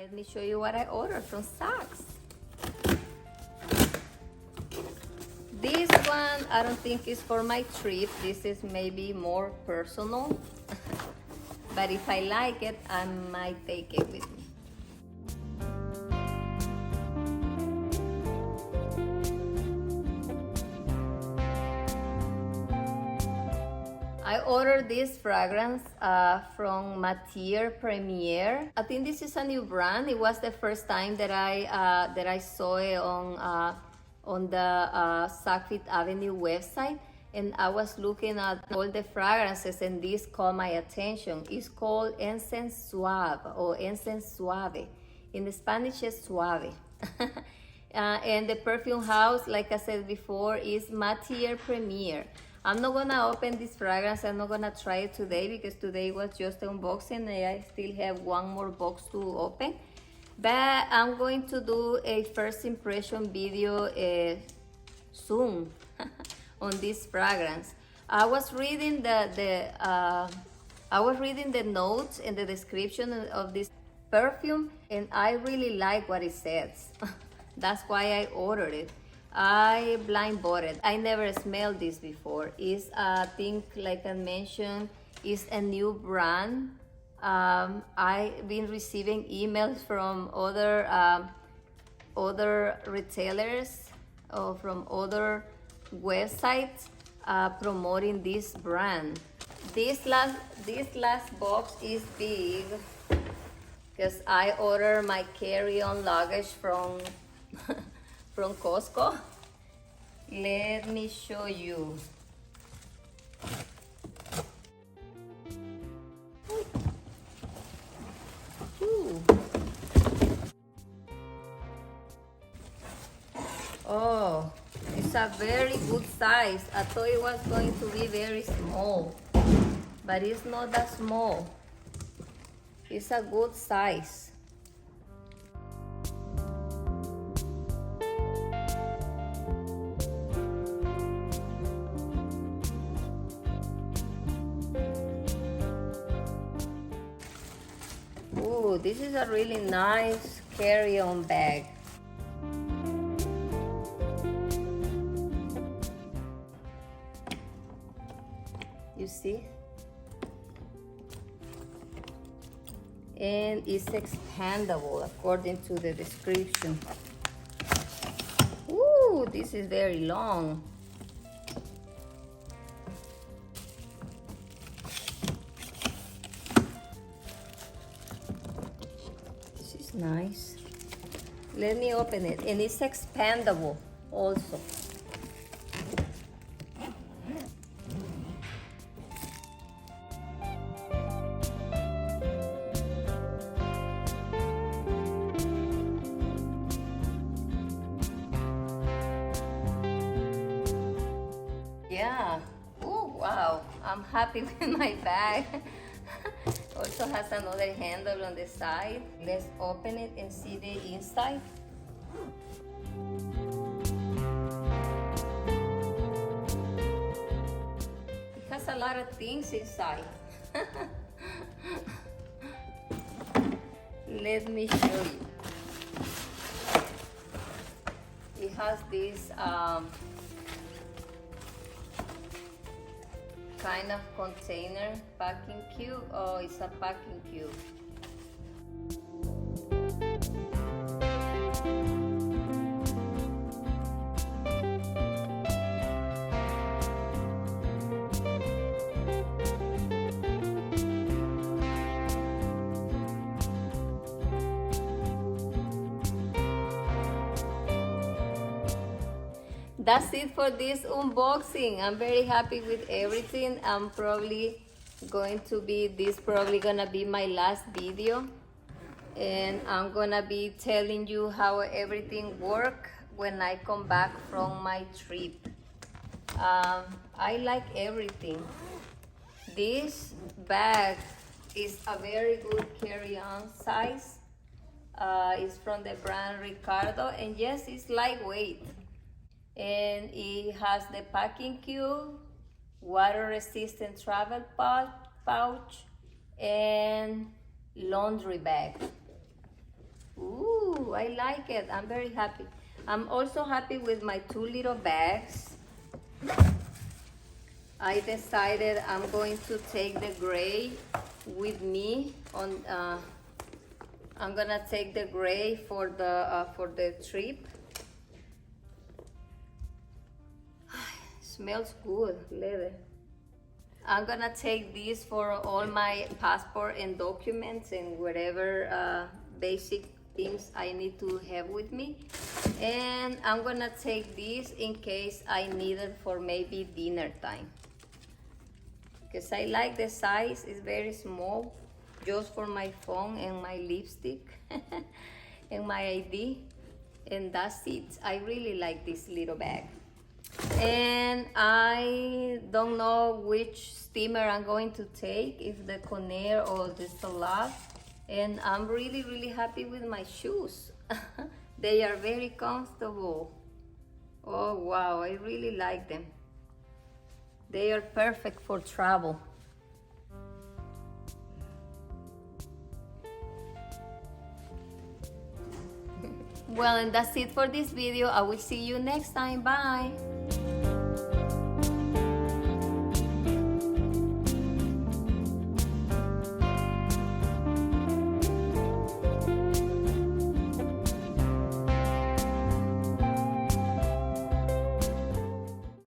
Let me show you what I ordered from Saks. This one, I don't think is for my trip. This is maybe more personal. But if I like it, I might take it with me. I ordered this fragrance from Matiere Premier. I think this is a new brand. It was the first time that I saw it on the Saks Avenue website, and I was looking at all the fragrances, and this caught my attention. It's called ENCENS SUAVE or ENCENS SUAVE. In the Spanish, it's Suave. And the perfume house, like I said before, is Matiere Premier. I'm not gonna open this fragrance. I'm not gonna try it today because today was just unboxing and I still have one more box to open. But I'm going to do a first impression video soon on this fragrance. I was reading the notes and the description of this perfume, and I really like what it says. That's why I ordered it. I blind bought it. I never smelled this before. It's, I think, like I mentioned, it's a new brand. I've been receiving emails from other retailers or from other websites promoting this brand. This last box is big because I ordered my carry-on luggage from from COSTCO. Let me show you. Ooh. Oh, it's a very good size. I thought it was going to be very small, but it's not that small. It's a good size. Ooh, this is a really nice carry-on bag. You see? And it's expandable according to the description. Ooh, this is very long. This is nice. Let me open it. And it's expandable also. Yeah. Oh, wow. I'm happy with my bag. Also has another handle on the side. Let's open it and see the inside. It has a lot of things inside. Let me show you. It has this kind of container, packing cube. Oh, it's a packing cube. That's it for this unboxing. I'm very happy with everything. I'm probably going to be, this probably gonna be my last video. And I'm gonna be telling you how everything works when I come back from my trip. I like everything. This bag is a very good carry-on size. It's from the brand Ricardo, and yes, it's lightweight. And it has the packing cube, water-resistant travel pouch, and laundry bag. I like it. I'm very happy. I'm also happy with my 2 little bags. I decided I'm going to take the gray with me on. I'm gonna take the gray for the trip. Smells good, leather. I'm gonna take this for all my passport and documents and whatever basic things I need to have with me. And I'm gonna take this in case I need it for maybe dinner time. Because I like the size, it's very small, just for my phone and my lipstick and my ID. And that's it. I really like this little bag. And I don't know which steamer I'm going to take, if the Conair or the Salad. And I'm really, really happy with my shoes. They are very comfortable. Oh wow, I really like them. They are perfect for travel. Well, and that's it for this video. I will see you next time. Bye.